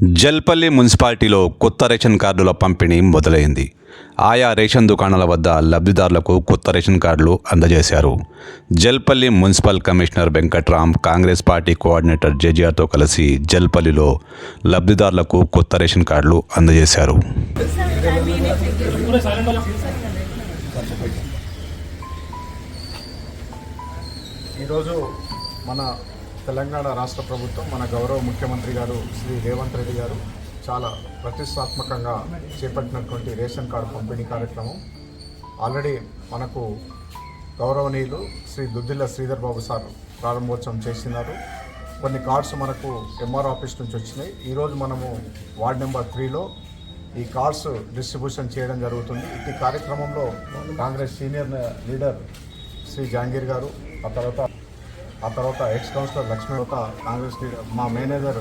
జల్పల్లి మున్సిపాలిటీలో కొత్త రేషన్ కార్డుల పంపిణీ మొదలైంది. ఆయా రేషన్ దుకాణాల వద్ద లబ్ధిదారులకు కొత్త రేషన్ కార్డులు అందజేశారు. Jalpally municipal commissioner Venkatram Congress party coordinator జేజీఆర్తో కలిసి జల్పల్లిలో లబ్ధిదారులకు కొత్త రేషన్ కార్డులు అందజేశారు. ఈరోజు మన తెలంగాణ రాష్ట్ర ప్రభుత్వం, మన గౌరవ ముఖ్యమంత్రి గారు శ్రీ రేవంత్ రెడ్డి గారు చాలా ప్రతిష్టాత్మకంగా చేపట్టినటువంటి రేషన్ కార్డు పంపిణీ కార్యక్రమం ఆల్రెడీ మనకు గౌరవనీయులు శ్రీ దుద్దిల్ల శ్రీధర్ బాబు సార్ ప్రారంభోత్సవం చేసినారు. కొన్ని కార్డ్స్ మనకు ఎంఆర్ ఆఫీస్ నుంచి వచ్చినాయి. ఈరోజు మనము వార్డ్ నెంబర్ 3లో ఈ కార్డ్స్ డిస్ట్రిబ్యూషన్ చేయడం జరుగుతుంది. ఈ కార్యక్రమంలో కాంగ్రెస్ సీనియర్ లీడర్ శ్రీ జహాంగీర్ గారు, ఆ తర్వాత ex councillor Lakshmi, Congress leader మా మేనేజర్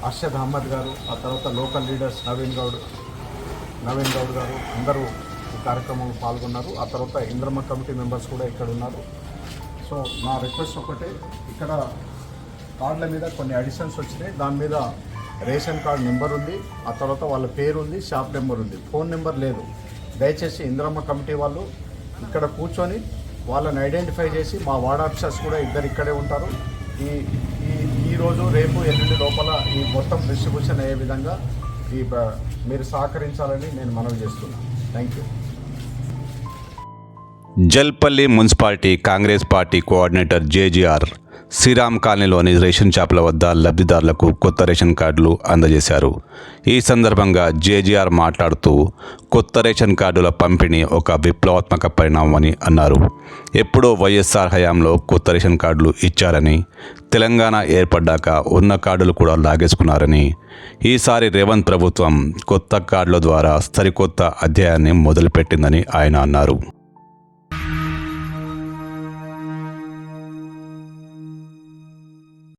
అర్షద్ అహ్మద్ గారు, ఆ తర్వాత లోకల్ లీడర్స్ నవీన్ గౌడ్ గారు అందరూ ఈ కార్యక్రమంలో పాల్గొన్నారు. ఆ తర్వాత ఇంద్రమ్మ కమిటీ మెంబర్స్ కూడా ఇక్కడ ఉన్నారు. సో నా రిక్వెస్ట్ ఒకటే, ఇక్కడ కార్డుల మీద కొన్ని అడిషన్స్ వచ్చినాయి. దాని మీద రేషన్ కార్డు నెంబర్ ఉంది, ఆ తర్వాత వాళ్ళ పేరు ఉంది, షాప్ నెంబర్ ఉంది, ఫోన్ నెంబర్ లేదు. దయచేసి ఇంద్రమ్మ కమిటీ వాళ్ళు ఇక్కడ కూర్చొని వాళ్ళని ఐడెంటిఫై చేసి, మా వార్డ్ ఆఫీసర్స్ కూడా ఇద్దరు ఇక్కడే ఉంటారు, ఈరోజు రేపు ఎల్లుండి లోపల ఈ మొత్తం డిస్ట్రిబ్యూషన్ అయ్యే విధంగా మీరు సహకరించాలని నేను మనవి చేస్తున్నాను. Thank you. Jalpally municipality Congress party coordinator JGR Sriram కాలనీలోని రేషన్ షాపుల వద్ద లబ్ధిదారులకు కొత్త రేషన్ కార్డులు అందజేశారు. ఈ సందర్భంగా జేజీఆర్ మాట్లాడుతూ కొత్త రేషన్ కార్డుల పంపిణీ ఒక విప్లవాత్మక పరిణామమని అన్నారు. ఎప్పుడో వైఎస్ఆర్ హయాంలో కొత్త రేషన్ కార్డులు ఇచ్చారని, తెలంగాణ ఏర్పడ్డాక ఉన్న కార్డులు కూడా లాగేసుకున్నారని, ఈసారి రేవంత్ ప్రభుత్వం కొత్త కార్డుల ద్వారా సరికొత్త అధ్యాయాన్ని మొదలుపెట్టిందని ఆయన అన్నారు.